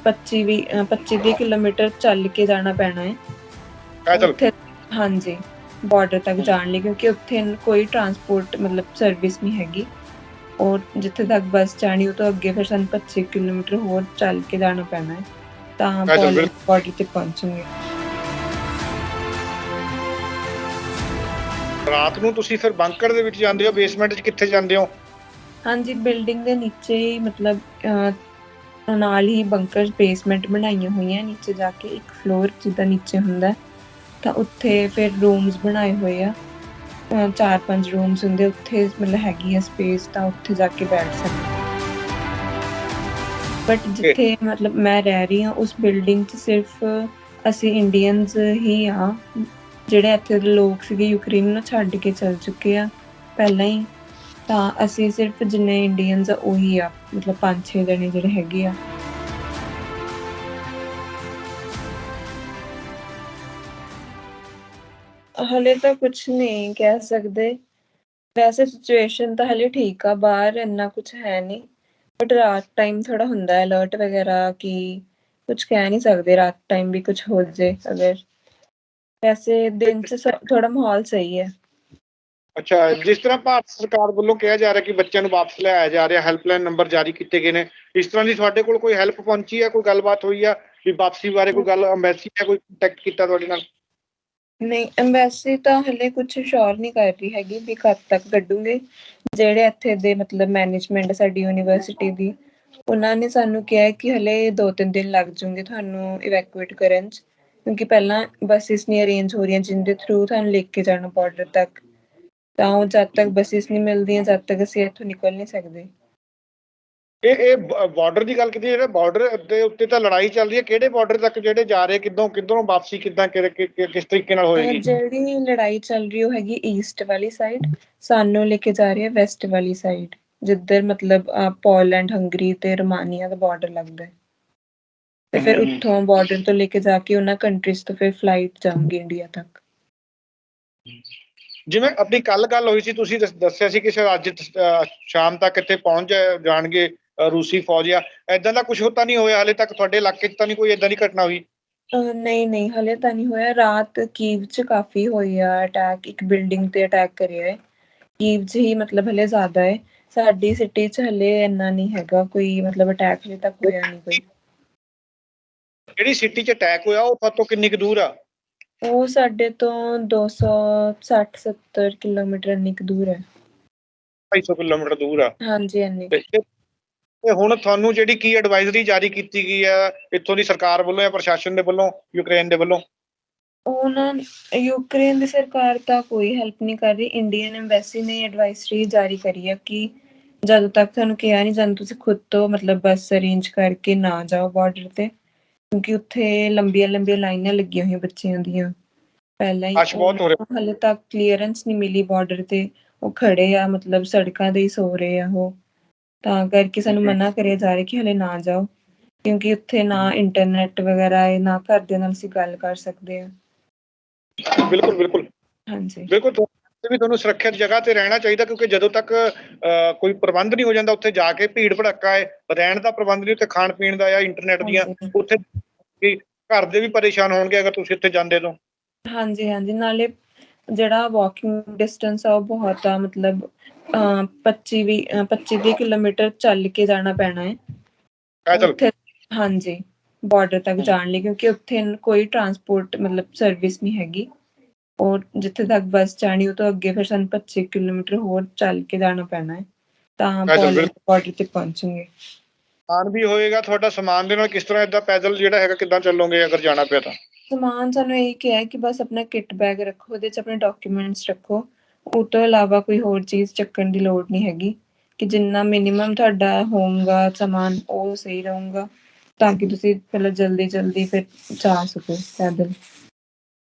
25-30 kilometre ਚੱਲ ਕੇ ਜਾਣਾ ਪੈਣਾ ਹੈ ਪੈਦਲ? ਉੱਥੇ। ਹਾਂਜੀ, ਬਾਰਡਰ ਤੱਕ ਜਾਣ ਲਈ, ਕਿਉਂਕਿ ਉੱਥੇ ਕੋਈ ਟਰਾਂਸਪੋਰਟ ਮਤਲਬ ਸਰਵਿਸ ਨਹੀਂ ਹੈਗੀ। ਔਰ ਜਿੱਥੇ ਤੱਕ ਬੱਸ ਜਾਣੀ ਉਹ ਤੋਂ ਅੱਗੇ ਫਿਰ ਸਾਨੂੰ 25 ਕਿਲੋਮੀਟਰ ਹੋਰ ਚੱਲ ਕੇ ਜਾਣਾ ਪੈਣਾ ਹੈ, ਤਾਂ ਪੋਲੈਂਡ ਬਾਰਡਰ ਤੇ ਪਹੁੰਚਾਂਗੇ। ਰਾਤ ਨੂੰ ਤੁਸੀਂ ਫਿਰ ਬੰਕਰ ਦੇ ਵਿੱਚ ਜਾਂਦੇ ਹੋ, ਬੇਸਮੈਂਟ 'ਚ ਕਿੱਥੇ ਜਾਂਦੇ ਹੋ? ਹਾਂਜੀ, ਬਿਲਡਿੰਗ ਦੇ ਨੀਚੇ ਹੀ ਮਤਲਬ ਨਾਲ ਹੀ ਬੰਕਰ ਬੇਸਮੈਂਟ ਬਣਾਈਆਂ ਹੋਈਆਂ, ਨੀਚੇ ਜਾ ਕੇ ਇੱਕ ਫਲੋਰ ਜਿੱਦਾਂ ਨੀਚੇ ਹੁੰਦਾ, ਤਾਂ ਉੱਥੇ ਫਿਰ ਰੂਮਸ ਬਣਾਏ ਹੋਏ ਆ। 4-5 ਰੂਮਸ ਹੁੰਦੇ ਉੱਥੇ, ਮਤਲਬ ਹੈਗੀ ਆ ਸਪੇਸ, ਤਾਂ ਉੱਥੇ ਜਾ ਕੇ ਬੈਠ ਸਕਦੇ। ਬਟ ਜਿੱਥੇ ਮਤਲਬ ਮੈਂ ਰਹਿ ਰਹੀ ਹਾਂ ਉਸ ਬਿਲਡਿੰਗ 'ਚ ਸਿਰਫ ਅਸੀਂ ਇੰਡੀਅਨਸ ਹੀ ਆ, ਜਿਹੜੇ ਇੱਥੇ ਦੇ ਲੋਕ ਸੀਗੇ ਯੂਕਰੇਨ ਨੂੰ ਛੱਡ ਕੇ ਚਲ ਚੁੱਕੇ ਆ ਪਹਿਲਾਂ ਹੀ, ਤਾਂ ਅਸੀਂ ਸਿਰਫ ਜਿੰਨੇ ਇੰਡੀਅਨਸ ਆ ਉਹੀ ਆ, ਮਤਲਬ 5-6 ਜਣੇ ਜਿਹੜੇ ਹੈਗੇ ਆ। ਹਲੇ ਤਾਂ ਕੁਛ ਨਹੀਂ ਕਹਿ ਸਕਦੇ, ਵੈਸੇ ਸਿਚੁਏਸ਼ਨ ਤਾਂ ਹਲੇ ਠੀਕ ਆ, ਬਾਹਰ ਇੰਨਾ ਕੁਛ ਹੈ ਨਹੀਂ, ਬਟ ਰਾਤ ਟਾਈਮ ਥੋੜਾ ਹੁੰਦਾ ਅਲਰਟ ਵਗੈਰਾ, ਕਿ ਕੁਛ ਕਹਿ ਨਹੀਂ ਸਕਦੇ ਰਾਤ ਟਾਈਮ ਵੀ ਕੁਛ ਹੋ ਜੇ ਅਗਰ। ਵੈਸੇ ਦਿਨ 'ਚ ਥੋੜਾ ਮਾਹੌਲ ਸਹੀ ਹੈ। ਅੱਛਾ, ਜਿਸ ਤਰ੍ਹਾਂ ਭਾਰਤ ਸਰਕਾਰ ਵੱਲੋਂ ਕਿਹਾ ਜਾ ਰਿਹਾ ਕਿ ਬੱਚਿਆਂ ਨੂੰ ਵਾਪਸ ਲਿਆਇਆ ਜਾ ਰਿਹਾ, ਹੈਲਪਲਾਈਨ ਨੰਬਰ ਜਾਰੀ ਕੀਤੇ ਗਏ ਨੇ, ਇਸ ਤਰ੍ਹਾਂ ਦੀ ਤੁਹਾਡੇ ਕੋਲ ਕੋਈ ਹੈਲਪ ਪਹੁੰਚੀ ਹੈ, ਕੋਈ ਗੱਲਬਾਤ ਹੋਈ ਆ ਵੀ ਵਾਪਸੀ ਬਾਰੇ ਕੋਈ ਗੱਲ, ਅੰਬੈਸੀ ਨੇ ਕੋਈ ਕੰਟੈਕਟ ਕੀਤਾ ਤੁਹਾਡੇ ਨਾਲ? ਨਹੀਂ, ਅੰਬੈਸੀ ਤਾਂ ਹਲੇ ਕੁਛ ਸ਼ੋਰ ਨਹੀਂ ਕਰ ਰਹੀ ਹੈਗੀ ਵੀ ਕਦ ਤੱਕ ਕੱਢੂਗੇ। ਜਿਹੜੇ ਇੱਥੇ ਦੇ ਮਤਲਬ ਮੈਨੇਜਮੈਂਟ ਸਾਡੀ ਯੂਨੀਵਰਸਿਟੀ ਦੀ, ਉਹਨਾਂ ਨੇ ਸਾਨੂੰ ਕਿਹਾ ਕਿ ਹਲੇ 2-3 ਦਿਨ ਲੱਗ ਜਾਣਗੇ ਤੁਹਾਨੂੰ ਇਵੈਕੂਏਟ ਕਰਨ 'ਚ, ਕਿਉਂਕਿ ਪਹਿਲਾਂ ਬੱਸਿਸ ਨਹੀਂ ਅਰੇਂਜ ਹੋ ਰਹੀਆਂ ਜਿਹਦੇ ਥਰੂ ਤੁਹਾਨੂੰ ਲੈ ਕੇ ਜਾਣਾ ਬਾਰਡਰ ਤੱਕ, ਤਾਂ ਉਹ ਜਦ ਤੱਕ ਬੱਸਿਸ ਨਹੀਂ ਮਿਲਦੀਆਂ ਜਦ ਤੱਕ ਅਸੀਂ ਇੱਥੋਂ ਨਿਕਲ ਨਹੀਂ ਸਕਦੇ। ਇਹ ਬਾਰਡਰ ਦੀ ਗੱਲ ਕੀਤੀ, ਜਿਹੜਾ ਬਾਰਡਰ ਦੇ ਉੱਤੇ ਤਾਂ ਲੜਾਈ ਚੱਲ ਰਹੀ ਹੈ, ਕਿਹੜੇ ਬਾਰਡਰ ਤੱਕ ਜਿਹੜੇ ਜਾ ਰਹੇ, ਕਿੱਧਰੋਂ ਵਾਪਸੀ ਕਿੱਦਾਂ ਕਿਸ ਤਰੀਕੇ ਨਾਲ ਹੋਏਗੀ? ਜਿਹੜੀ ਲੜਾਈ ਚੱਲ ਰਹੀ ਉਹ ਹੈਗੀ ਈਸਟ ਵਾਲੀ ਸਾਈਡ, ਸਾਨੂੰ ਲੈ ਕੇ ਜਾ ਰਹੀ ਹੈ ਵੈਸਟ ਵਾਲੀ ਸਾਈਡ, ਜਿੱਧਰ ਮਤਲਬ ਪੋਲੈਂਡ, ਹੰਗਰੀ ਤੇ ਰੋਮਾਨੀਆ ਦਾ ਬਾਰਡਰ ਲੱਗਦਾ ਹੈ, ਤੇ ਫਿਰ ਉੱਥੋਂ ਬਾਰਡਰ ਤੋਂ ਲੈ ਕੇ ਜਾ ਕੇ ਉਹਨਾਂ ਕੰਟਰੀਜ਼ ਤੋਂ ਫਿਰ ਫਲਾਈਟ ਜਾਊਗੀ ਇੰਡੀਆ ਤੱਕ। ਜਿਵੇਂ ਆਪਣੀ ਕੱਲ ਗੱਲ ਹੋਈ ਸੀ, ਤੁਸੀਂ ਦੱਸਿਆ ਸੀ ਕਿ ਅੱਜ ਸ਼ਾਮ ਤੱਕ ਇੱਥੇ ਪਹੁੰਚ ਜਾਣਗੇ ਰੂਸੀ ਫੌਜ, ਆ ਏਦਾਂ ਦਾ ਕੁਝ ਤਾਂ ਨਹੀਂ ਹੋਇਆ ਹਾਲੇ ਤੱਕ? ਤੁਹਾਡੇ ਇਲਾਕੇ 'ਚ ਤਾਂ ਨਹੀਂ ਕੋਈ ਏਦਾਂ ਦੀ ਘਟਨਾ ਹੋਈ? ਨਹੀਂ, ਹਲੇ ਤਾਂ ਨਹੀਂ ਹੋਇਆ। ਰਾਤ ਕੀਵ 'ਚ ਕਾਫੀ ਹੋਈ ਆ ਅਟੈਕ, ਇੱਕ ਬਿਲਡਿੰਗ ਤੇ ਅਟੈਕ ਕਰਿਆ ਹੈ ਕੀਵ 'ਚ ਹੀ, ਮਤਲਬ ਹਲੇ ਜ਼ਿਆਦਾ ਹੈ। ਸਾਡੀ ਸਿਟੀ 'ਚ ਹਲੇ ਇੰਨਾ ਨਹੀਂ ਹੈਗਾ ਕੋਈ, ਮਤਲਬ ਅਟੈਕ ਹਲੇ ਤੱਕ ਹੋਇਆ ਨਹੀਂ ਕੋਈ। ਜਿਹੜੀ ਸਿਟੀ 'ਚ ਅਟੈਕ ਹੋਇਆ ਉਹ ਤੁਹਾਡੇ ਤੋਂ ਕਿੰਨੀ ਕੁ ਦੂਰ ਆ? ਉਹ ਸਾਡੇ ਤੋਂ 260-70 ਕਿਲੋਮੀਟਰ ਇੰਨੀ ਕੁ ਦੂਰ ਹੈ। 250 ਕਿਲੋਮੀਟਰ ਦੂਰ ਆ? ਹਾਂਜੀ, ਇੰਨੀ। ਤੇ ਹੁਣ ਤੁਹਾਨੂੰ ਜਿਹੜੀ ਕੀ ਐਡਵਾਈਜ਼ਰੀ ਜਾਰੀ ਕੀਤੀ ਗਈ ਹੈ ਇੱਥੋਂ ਦੀ ਸਰਕਾਰ ਵੱਲੋਂ ਜਾਂ ਪ੍ਰਸ਼ਾਸਨ ਦੇ ਵੱਲੋਂ, ਯੂਕਰੇਨ ਦੇ ਵੱਲੋਂ? ਉਹਨਾਂ ਯੂਕਰੇਨ ਦੀ ਸਰਕਾਰ ਤਾਂ ਕੋਈ ਹੈਲਪ ਨਹੀਂ ਕਰ ਰਹੀ, ਇੰਡੀਅਨ ਐਮਬੈਸੀ ਨੇ ਐਡਵਾਈਜ਼ਰੀ ਜਾਰੀ ਕਰੀ ਹੈ ਕਿ ਜਦੋਂ ਤੱਕ ਤੁਹਾਨੂੰ ਕਿਹਾ ਨਹੀਂ ਜਾਂਦਾ ਤੁਸੀਂ ਖੁਦ ਤੋਂ ਮਤਲਬ ਬੱਸ ਅਰੇਂਜ ਕਰਕੇ ਨਾ ਜਾਓ ਬਾਰਡਰ ਤੇ, ਕਿਉਂਕਿ ਉੱਥੇ ਲੰਬੀਆਂ ਲਾਈਨਾਂ ਲੱਗੀਆਂ ਹੋਈਆਂ ਬੱਚਿਆਂ ਦੀਆਂ ਪਹਿਲਾਂ ਹੀ, ਹਾਲੇ ਤੱਕ ਕਲੀਅਰੈਂਸ ਨਹੀਂ ਮਿਲੀ ਬਾਰਡਰ ਤੇ, ਉਹ ਖੜੇ ਆ ਮਤਲਬ ਸੜਕਾਂ ਤੇ ਹੀ ਸੋ ਰਹੇ ਆ ਉਹ, ਤਾਂ ਕਰਕੇ ਸਾਨੂੰ ਮਨਾ ਕਰਿਆ ਜਾ ਰਿਹਾ ਕਿ ਹਲੇ ਨਾ ਜਾਓ, ਕਿਉਂਕਿ ਉੱਥੇ ਨਾ ਇੰਟਰਨੈਟ ਵਗੈਰਾ ਹੈ, ਨਾ ਘਰਦਿਆਂ ਨਾਲ ਅਸੀਂ ਗੱਲ ਕਰ ਸਕਦੇ ਹਾਂ। ਬਿਲਕੁਲ ਹਾਂਜੀ, ਬਿਲਕੁਲ ਵੀ ਤੁਹਾਨੂੰ ਸੁਰੱਖਿਅਤ ਜਗ੍ਹਾ ਤੇ ਰਹਿਣਾ ਚਾਹੀਦਾ, ਕਿਉਂਕਿ ਜਦੋਂ ਤੱਕ ਕੋਈ ਪ੍ਰਬੰਧ ਨਹੀਂ ਹੋ ਜਾਂਦਾ ਉੱਥੇ ਜਾ ਕੇ, ਭੀੜ ਭੜੱਕਾ ਹੈ, ਰਹਿਣ ਦਾ ਪ੍ਰਬੰਧ ਨਹੀਂ, ਉੱਥੇ ਖਾਣ ਪੀਣ ਦਾ ਜਾਂ ਇੰਟਰਨੈਟ ਦੀਆਂ, ਉੱਥੇ ਘਰ ਦੇ ਵੀ ਪਰੇਸ਼ਾਨ ਹੋਣਗੇ ਅਗਰ ਤੁਸੀਂ ਉੱਥੇ ਜਾਂਦੇ ਤੋਂ। ਹਾਂਜੀ, ਨਾਲੇ ਜਿਹੜਾ ਵਾਕਿੰਗ ਡਿਸਟੈਂਸ ਆ ਉਹ ਬਹੁਤ ਆ, ਮਤਲਬ 25-30 ਕਿਲੋਮੀਟਰ ਚੱਲ ਕੇ ਜਾਣਾ ਪੈਣਾ ਹੈ ਉੱਥੇ। ਹਾਂਜੀ, ਬਾਰਡਰ ਤੱਕ ਜਾਣ ਲਈ, ਕਿਉਂਕਿ ਉੱਥੇ ਕੋਈ ਟਰਾਂਸਪੋਰਟ ਮਤਲਬ ਸਰਵਿਸ ਨਹੀਂ ਹੈਗੀ, ਔਰ ਜਿੱਥੇ ਤੱਕ ਬੱਸ ਜਾਣੀ ਉਹ ਤੋਂ ਅੱਗੇ ਫਿਰ ਸਾਨੂੰ 25 ਕਿਲੋਮੀਟਰ ਹੋਰ ਚੱਲ ਕੇ ਜਾਣਾ ਪੈਣਾ ਹੈ, ਤਾਂ ਪੋਲੈਂਡ ਬਾਰਡਰ ਤੇ ਪਹੁੰਚਾਂਗੇ। ਸਮਾਨ ਵੀ ਹੋਏਗਾ ਤੁਹਾਡਾ, ਸਮਾਨ ਦੇ ਨਾਲ ਕਿਸ ਤਰ੍ਹਾਂ ਏਦਾਂ ਪੈਦਲ ਜਿਹੜਾ ਹੈਗਾ ਕਿੱਦਾਂ ਚੱਲੋਗੇ ਅਗਰ ਜਾਣਾ ਪਿਆ ਤਾਂ? ਸਮਾਨ ਸਾਨੂੰ ਇਹੀ ਕਿਹਾ ਕਿ ਬਸ ਆਪਣਾ ਕਿੱਟ ਬੈਗ ਰੱਖੋ, ਉਹਦੇ 'ਚ ਆਪਣੇ ਡਾਕੂਮੈਂਟਸ ਰੱਖੋ, ਉਹ ਤੋਂ ਇਲਾਵਾ ਕੋਈ ਹੋਰ ਚੀਜ਼ ਚੱਕਣ ਦੀ ਲੋੜ ਨਹੀਂ ਹੈਗੀ, ਕਿ ਜਿੰਨਾ ਮਿਨੀਮਮ ਤੁਹਾਡਾ ਹੋਊਗਾ ਸਮਾਨ ਉਹ ਸਹੀ ਰਹੂਗਾ, ਤਾਂ ਕਿ ਤੁਸੀਂ ਪਹਿਲਾਂ ਜਲਦੀ ਫਿਰ ਜਾ ਸਕੋ ਪੈਦਲ।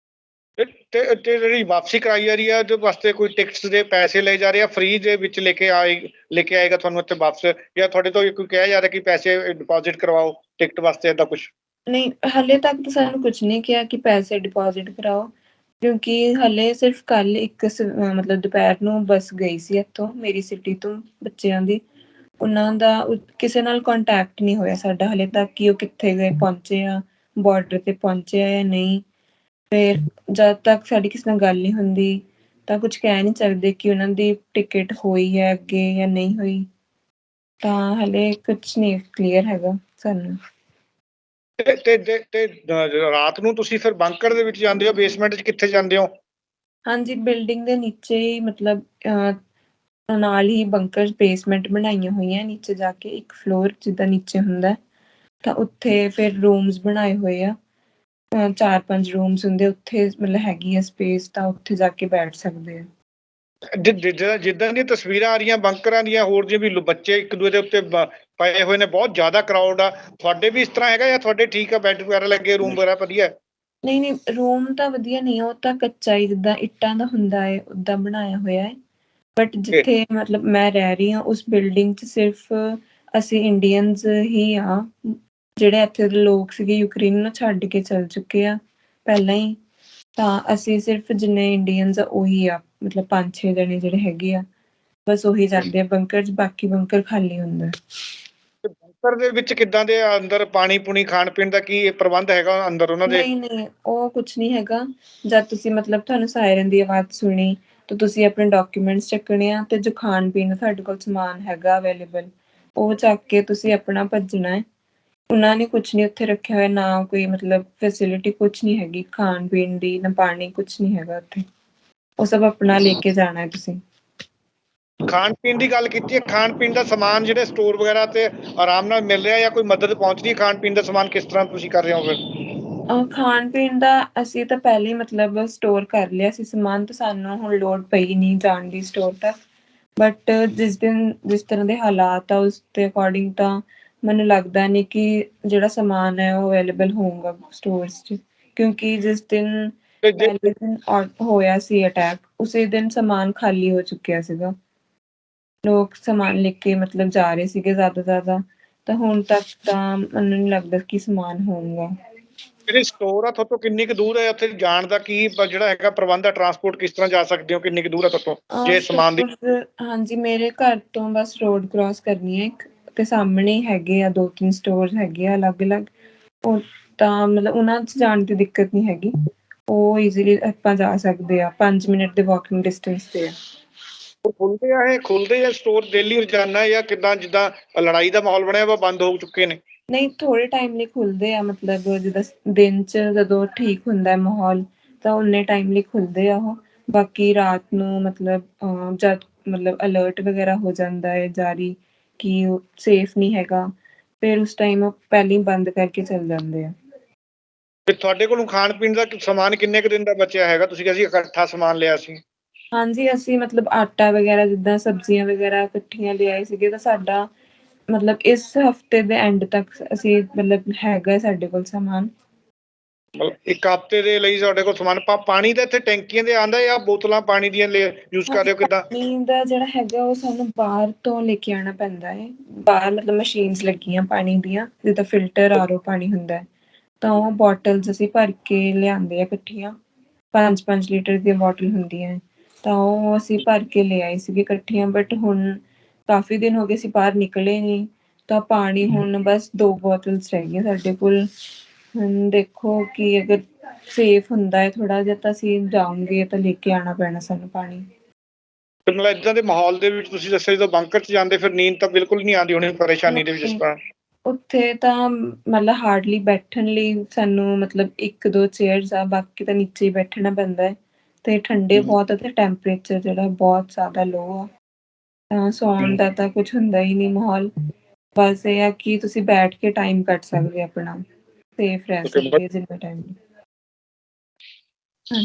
ਤੇ ਜਿਹੜੀ ਵਾਪਸੀ ਕਰਾਈ ਜਾ ਰਹੀ ਹੈ ਉਹਦੇ ਵਾਸਤੇ ਕੋਈ ਟਿਕਟਸ ਦੇ ਪੈਸੇ ਲਏ ਜਾ ਰਹੇ ਆ, ਫ੍ਰੀ ਦੇ ਵਿੱਚ ਲੈ ਕੇ ਆਏਗਾ ਤੁਹਾਨੂੰ ਇੱਥੇ ਵਾਪਸ, ਜਾਂ ਤੁਹਾਡੇ ਤੋਂ ਕੋਈ ਕਿਹਾ ਜਾ ਰਿਹਾ ਕਿ ਪੈਸੇ ਡਿਪੋਜ਼ਿਟ ਕਰਵਾਓ ਟਿਕਟ ਵਾਸਤੇ, ਏਦਾਂ ਕੁਛ? ਨਹੀਂ, ਹਲੇ ਤੱਕ ਤਾਂ ਸਾਨੂੰ ਕੁਛ ਨਹੀਂ ਕਿਹਾ ਕਿ ਪੈਸੇ ਡਿਪੋਜ਼ਿਟ ਕਰਾਓ, ਕਿਉਂਕਿ ਹਲੇ ਸਿਰਫ ਕੱਲ ਇੱਕ ਮਤਲਬ ਦੁਪਹਿਰ ਨੂੰ ਬੱਸ ਗਈ ਸੀ ਇੱਥੋਂ ਮੇਰੀ ਸਿਟੀ ਤੋਂ ਬੱਚਿਆਂ ਦੀ, ਉਹਨਾਂ ਦਾ ਕਿਸੇ ਨਾਲ ਕੰਟੈਕਟ ਨਹੀਂ ਹੋਇਆ ਸਾਡਾ ਹਲੇ ਤੱਕ ਕਿ ਉਹ ਕਿੱਥੇ ਗਏ, ਪਹੁੰਚੇ ਆ, ਬਾਰਡਰ ਤੇ ਪਹੁੰਚੇ ਆ ਜਾਂ ਨਹੀਂ। ਫਿਰ ਜਦ ਤੱਕ ਸਾਡੀ ਕਿਸੇ ਨਾਲ ਗੱਲ ਨਹੀਂ ਹੁੰਦੀ ਤਾਂ ਕੁਝ ਕਹਿ ਨਹੀਂ ਸਕਦੇ ਕਿ ਉਹਨਾਂ ਦੀ ਟਿਕਟ ਹੋਈ ਹੈ ਅੱਗੇ ਜਾਂ ਨਹੀਂ ਹੋਈ। ਤਾਂ ਹਲੇ ਕੁਛ ਨਹੀਂ ਕਲੀਅਰ ਹੈਗਾ ਸਾਨੂੰ। ਤੇ ਰਾਤ ਨੂੰ ਤੁਸੀਂ ਫਿਰ ਬੰਕਰ ਦੇ ਵਿੱਚ ਜਾਂਦੇ ਹੋ, ਬੇਸਮੈਂਟ 'ਚ ਕਿੱਥੇ ਜਾਂਦੇ ਹੋ? ਹਾਂਜੀ, ਬਿਲਡਿੰਗ ਦੇ ਨੀਚੇ ਹੀ ਮਤਲਬ ਨਾਲ ਹੀ ਬੰਕਰ ਬੇਸਮੈਂਟ ਬਣਾਈਆਂ ਹੋਈਆਂ ਨੀਚੇ ਜਾ ਕੇ, ਇੱਕ ਫਲੋਰ ਜਿੱਦਾਂ ਨੀਚੇ ਹੁੰਦਾ ਤਾਂ ਉੱਥੇ ਫਿਰ ਰੂਮਸ ਬਣਾਏ ਹੋਏ ਆ। 4-5 ਰੂਮਸ ਹੁੰਦੇ ਉੱਥੇ, ਮਤਲਬ ਹੈਗੀ ਆ ਸਪੇਸ ਤਾਂ ਉੱਥੇ ਜਾ ਕੇ ਬੈਠ ਸਕਦੇ ਆ। ਜਿੱਦਾਂ ਦੀਆਂ ਤਸਵੀਰਾਂ ਆ ਰਹੀਆਂ ਬੰਕਰਾਂ ਦੀਆਂ, ਹੋਰ ਜੇ ਵੀ ਬੱਚੇ ਇੱਕ ਦੂਜੇ ਦੇ ਉੱਤੇ ਪਏ ਹੋਏ ਨੇ, ਬਹੁਤ ਜ਼ਿਆਦਾ ਕਰਾਊਡ ਆ। ਤੁਹਾਡੇ ਵੀ ਇਸ ਤਰ੍ਹਾਂ ਹੈਗਾ ਜਾਂ ਤੁਹਾਡੇ ਠੀਕ ਆ, ਬੈੱਡ ਵਗੈਰਾ ਲੱਗੇ, ਰੂਮ ਵਗੈਰਾ ਵਧੀਆ? ਨਹੀਂ ਰੂਮ ਤਾਂ ਵਧੀਆ ਨਹੀਂ, ਉਹ ਤਾਂ ਕੱਚਾ ਹੀ ਜਿੱਦਾਂ ਇੱਟਾਂ ਦਾ ਹੁੰਦਾ ਹੈ ਉੱਦਾਂ ਬਣਾਇਆ ਹੋਇਆ ਹੈ। ਬਟ ਜਿੱਥੇ ਮਤਲਬ ਮੈਂ ਰਹਿ ਰਹੀ ਹਾਂ ਉਸ ਬਿਲਡਿੰਗ 'ਚ ਸਿਰਫ ਅਸੀਂ ਇੰਡੀਅਨਸ ਹੀ ਆ, ਜਿਹੜੇ ਇੱਥੇ ਦੇ ਲੋਕ ਸੀਗੇ ਯੂਕਰੇਨ ਨੂੰ ਛੱਡ ਕੇ ਚਲ ਚੁੱਕੇ ਆ ਪਹਿਲਾਂ ਹੀ। ਤਾਂ ਅਸੀਂ ਸਿਰਫ ਜਿੰਨੇ ਇੰਡੀਅਨਸ ਆ ਉਹੀ ਆ, ਮਤਲਬ 5-6 ਜਣੇ ਜਿਹੜੇ ਹੈਗੇ ਆ, ਬਸ ਉਹੀ ਜਾਂਦੇ ਆ ਬੰਕਰ 'ਚ, ਬਾਕੀ ਬੰਕਰ ਖਾਲੀ ਹੁੰਦਾ। ਬੰਕਰ ਦੇ ਵਿੱਚ ਕਿੱਦਾਂ ਦੇ ਅੰਦਰ ਪਾਣੀ ਪੂਣੀ ਖਾਣ ਪੀਣ ਦਾ ਕੀ ਪ੍ਰਬੰਧ ਹੈਗਾ ਅੰਦਰ ਉਹਨਾਂ ਦੇ? ਨਹੀਂ ਉਹ ਕੁਛ ਨਹੀਂ ਹੈਗਾ। ਜਦ ਤੁਸੀਂ ਮਤਲਬ ਤੁਹਾਨੂੰ ਸਾਇਰਨ ਦੀ ਆਵਾਜ਼ ਸੁਣੀ ਤਾਂ ਤੁਸੀਂ ਆਪਣੇ ਡਾਕੂਮੈਂਟਸ ਚੱਕਣੇ ਆ ਤੇ ਜੋ ਖਾਣ ਪੀਣ ਦਾ ਤੁਹਾਡੇ ਕੋਲ ਸਮਾਨ ਹੈਗਾ ਅਵੇਲੇਬਲ ਉਹ ਚੱਕ ਕੇ ਤੁਸੀਂ ਆਪਣਾ ਭੱਜਣਾ ਹੈ। ਉਹਨਾਂ ਨੇ ਕੁਛ ਨਹੀਂ ਉੱਥੇ ਰੱਖਿਆ ਹੋਇਆ, ਨਾ ਕੋਈ ਮਤਲਬ ਫੈਸਿਲਿਟੀ ਕੁਛ ਨਹੀਂ ਹੈਗੀ ਖਾਣ ਪੀਣ ਦੀ, ਨਾ ਪਾਣੀ, ਕੁਛ ਨਹੀਂ ਹੈਗਾ ਉੱਥੇ। ਉਹ ਸਭ ਆਪਣਾ ਲੈ ਕੇ ਜਾਣਾ ਹੈ ਤੁਸੀਂ। ਖਾਣ ਪੀਣ ਦੀ ਗੱਲ ਕੀਤੀ ਹੈ, ਖਾਣ ਪੀਣ ਦਾ ਸਮਾਨ ਜਿਹੜੇ ਸਟੋਰ ਵਗੈਰਾ ਤੇ ਆਰਾਮ ਨਾਲ ਮਿਲ ਰਿਹਾ ਜਾਂ ਕੋਈ ਮਦਦ ਪਹੁੰਚ ਰਹੀ? ਖਾਣ ਪੀਣ ਦਾ ਸਮਾਨ ਕਿਸ ਤਰ੍ਹਾਂ ਤੁਸੀਂ ਕਰ ਰਹੇ ਹੋ ਫਿਰ? ਖਾਣ ਪੀਣ ਦਾ ਅਸੀਂ ਤਾਂ ਪਹਿਲੇ ਮਤਲਬ ਸਟੋਰ ਕਰ ਲਿਆ ਸੀ ਸਮਾਨ, ਤਾਂ ਸਾਨੂੰ ਹੁਣ ਲੋੜ ਪਈ ਨਹੀਂ ਜਾਣ ਦੀ ਸਟੋਰ ਤੱਕ। ਬਟ ਜਿਸ ਤਰ੍ਹਾਂ ਦੇ ਹਾਲਾਤ ਆ ਉਸ ਦੇ ਅਕੋਰਡਿੰਗ ਤਾਂ ਮੈਨੂੰ ਲੱਗਦਾ ਨਹੀਂ ਕਿ ਜਿਹੜਾ ਸਮਾਨ ਹੈ ਉਹ ਅਵੇਲੇਬਲ ਹੋਊਗਾ ਸਟੋਰਸ 'ਚ, ਕਿਉਂਕਿ ਜਿਸ ਦਿਨ ਪਹਿਲੇ ਦਿਨ ਹੋਇਆ ਸੀ ਅਟੈਕ ਉਸੇ ਦਿਨ ਸਮਾਨ ਖਾਲੀ ਹੋ ਚੁੱਕਿਆ ਸੀਗਾ। ਲੋਕ ਸਮਾਨ ਲੈ ਕੇ ਮਤਲਬ ਜਾ ਰਹੇ ਸੀਗੇ ਜ਼ਿਆਦਾ, ਤਾਂ ਹੁਣ ਤੱਕ ਤਾਂ ਮੈਨੂੰ ਨਹੀਂ ਲੱਗਦਾ ਕਿ ਸਮਾਨ ਹੋਊਗਾ। ਜਿਹੜੇ ਸਟੋਰ ਆ ਤੁਹਾਡੇ ਤੋਂ ਕਿੰਨੀ ਕੁ ਦੂਰ ਹੈ? ਉੱਥੇ ਜਾਣ ਦਾ ਕੀ ਜਿਹੜਾ ਹੈਗਾ ਪ੍ਰਬੰਧ ਆ, ਟਰਾਂਸਪੋਰਟ ਕਿਸ ਤਰ੍ਹਾਂ ਜਾ ਸਕਦੇ ਹੋ, ਕਿੰਨੀ ਕੁ ਦੂਰ ਹੈ ਤੁਹਾਡੇ ਜੇ ਸਮਾਨ ਦੀ? ਹਾਂਜੀ, ਮੇਰੇ ਘਰ ਤੋਂ ਬਸ ਰੋਡ ਕ੍ਰਾਸ ਕਰਨੀ ਹੈ ਇੱਕ, ਤੇ ਸਾਹਮਣੇ ਹੈਗੇ ਆ 2-3 ਸਟੋਰ ਹੈਗੇ ਆ ਅਲੱਗ-ਅਲੱਗ। ਉਹ ਤਾਂ ਮਤਲਬ ਉਹਨਾਂ 'ਚ ਜਾਣ ਦੀ ਦਿੱਕਤ ਨਹੀਂ ਹੈਗੀ, ਉਹ ਈਜ਼ੀਲੀ ਆਪਾਂ ਜਾ ਸਕਦੇ ਆ, 5 ਮਿੰਟ ਦੇ ਵਾਕਿੰਗ ਡਿਸਟੈਂਸ ਤੇ ਆ। ਖੁੱਲਦੇ ਆ ਸਟੋਰ ਡੇਲੀ ਰੋਜ਼ਾਨਾ ਜਾਂ ਕਿੱਦਾਂ? ਜਿੱਦਾਂ ਲੜਾਈ ਦਾ ਮਾਹੌਲ ਬਣਿਆ ਵਾ ਬੰਦ ਹੋ ਚੁੱਕੇ ਨੇ? ਨਹੀਂ, ਥੋੜੇ ਟਾਈਮ ਲਈ ਖੁੱਲਦੇ ਆ, ਮਤਲਬ ਜਿੱਦਾਂ ਦਿਨ 'ਚ ਜਦੋਂ ਠੀਕ ਹੁੰਦਾ ਮਾਹੌਲ ਤਾਂ ਉਨੇ ਟਾਈਮ ਲਈ ਖੁੱਲਦੇ ਆ ਉਹ। ਬਾਕੀ ਰਾਤ ਨੂੰ ਮਤਲਬ ਜਦ ਮਤਲਬ ਅਲਰਟ ਵਗੈਰਾ ਹੋ ਜਾਂਦਾ ਹੈ ਜਾਰੀ ਕਿ ਉਹ ਸੇਫ ਨਹੀਂ ਹੈਗਾ, ਫਿਰ ਉਸ ਟਾਈਮ ਉਹ ਪਹਿਲਾਂ ਹੀ ਬੰਦ ਕਰਕੇ ਚਲ ਜਾਂਦੇ ਆ। ਤੇ ਤੁਹਾਡੇ ਕੋਲੋਂ ਖਾਣ ਪੀਣ ਦਾ ਸਮਾਨ ਕਿੰਨੇ ਕੁ ਦਿਨ ਦਾ ਬਚਿਆ ਹੈਗਾ? ਤੁਸੀਂ ਕਿਹਾ ਸੀ ਇਕੱਠਾ ਸਮਾਨ ਲਿਆ ਸੀ। ਹਾਂਜੀ, ਅਸੀਂ ਮਤਲਬ ਆਟਾ ਵਗੈਰਾ ਜਿੱਦਾਂ ਸਬਜ਼ੀਆਂ ਵਗੈਰਾ ਇਕੱਠੀਆਂ ਲਿਆਏ ਸੀਗੇ ਤਾਂ ਸਾਡਾ ਮਤਲਬ ਇਸ ਹਫ਼ਤੇ ਦੇ ਐਂਡ ਤੱਕ ਅਸੀਂ ਮਤਲਬ ਹੈਗਾ ਸਾਡੇ ਕੋਲ ਸਮਾਨ। ਇੱਕ ਹਫ਼ਤੇ ਦੇ ਲਈ ਤੁਹਾਡੇ ਕੋਲ ਸਮਾਨ? ਪਾਣੀ ਦਾ ਇੱਥੇ ਟੈਂਕੀਆਂ ਦੇ ਆਉਂਦਾ ਜਾਂ ਬੋਤਲਾਂ ਪਾਣੀ ਦੀਆਂ ਯੂਜ ਕਰ ਰਹੇ ਹੋ, ਕਿੱਦਾਂ? ਪਾਣੀ ਦਾ ਜਿਹੜਾ ਹੈਗਾ ਉਹ ਸਾਨੂੰ ਬਾਹਰ ਤੋਂ ਲੈ ਕੇ ਆਉਣਾ ਪੈਂਦਾ ਹੈ। ਬਾਹਰ ਮਤਲਬ ਮਸ਼ੀਨਸ ਲੱਗੀਆਂ ਪਾਣੀ ਦੀਆਂ, ਜਿੱਦਾਂ ਫਿਲਟਰ RO ਪਾਣੀ ਹੁੰਦਾ ਹੈ, ਤਾਂ ਉਹ ਬੋਟਲਸ ਅਸੀਂ ਭਰ ਕੇ ਲਿਆਂਦੇ ਆ ਇਕੱਠੀਆਂ, 5-5 ਲੀਟਰ ਦੀਆਂ ਬੋਟਲ ਹੁੰਦੀਆਂ, ਤਾਂ ਉਹ ਅਸੀਂ ਭਰ ਕੇ ਲੈ ਆਏ ਸੀਗੇ ਇਕੱਠੀਆਂ। ਬਟ ਹੁਣ ਕਾਫੀ ਦਿਨ ਹੋ ਗਏ ਅਸੀਂ ਬਾਹਰ ਨਿਕਲੇ ਨਹੀਂ, ਤਾਂ ਪਾਣੀ ਹੁਣ ਬਸ 2 ਬੋਟਲਸ ਰਹਿ ਗਈਆਂ ਸਾਡੇ ਕੋਲ। ਹੁਣ ਦੇਖੋ ਕਿ ਅਗਰ ਸੇਫ ਹੁੰਦਾ ਹੈ ਥੋੜ੍ਹਾ ਜਿਹਾ ਤਾਂ ਅਸੀਂ ਜਾਊਂਗੇ ਤਾਂ ਲੈ ਕੇ ਆਉਣਾ ਪੈਣਾ ਸਾਨੂੰ ਪਾਣੀ। ਮਤਲਬ ਏਦਾਂ ਦੇ ਮਾਹੌਲ ਦੇ ਵਿੱਚ ਤੁਸੀਂ ਦੱਸਿਆ ਜਦੋਂ ਬੰਕਰ 'ਚ ਜਾਂਦੇ ਫਿਰ ਨੀਂਦ ਤਾਂ ਬਿਲਕੁਲ ਨਹੀਂ ਆਉਂਦੀ ਹੋਣੀ ਪਰੇਸ਼ਾਨੀ ਦੇ ਵਿੱਚ ਜਿਸ ਤਰ੍ਹਾਂ? ਉੱਥੇ ਤਾਂ ਮਤਲਬ ਹਾਰਡਲੀ ਬੈਠਣ ਲਈ ਸਾਨੂੰ ਮਤਲਬ 1-2 ਚੇਅਰਸ ਆ, ਬਾਕੀ ਤਾਂ ਨੀਚੇ ਹੀ ਬੈਠਣਾ ਪੈਂਦਾ ਹੈ। ਤੇ ਠੰਡੇ ਬਹੁਤ ਆ ਤੇ ਟੈਂਪਰੇਚਰ ਜਿਹੜਾ ਬਹੁਤ ਜ਼ਿਆਦਾ ਲੋ ਆ, ਤਾਂ ਸੌਣ ਦਾ ਤਾਂ ਕੁਛ ਹੁੰਦਾ ਹੀ ਨਹੀਂ ਮਾਹੌਲ। ਬਸ ਇਹ ਆ ਕਿ ਤੁਸੀਂ ਬੈਠ ਕੇ ਟਾਈਮ ਕੱਟ ਸਕਦੇ ਆਪਣਾ, ਸੇਫ ਰਹਿ ਸਕਦੇ ਜਿੰਨਾ ਟਾਈਮ।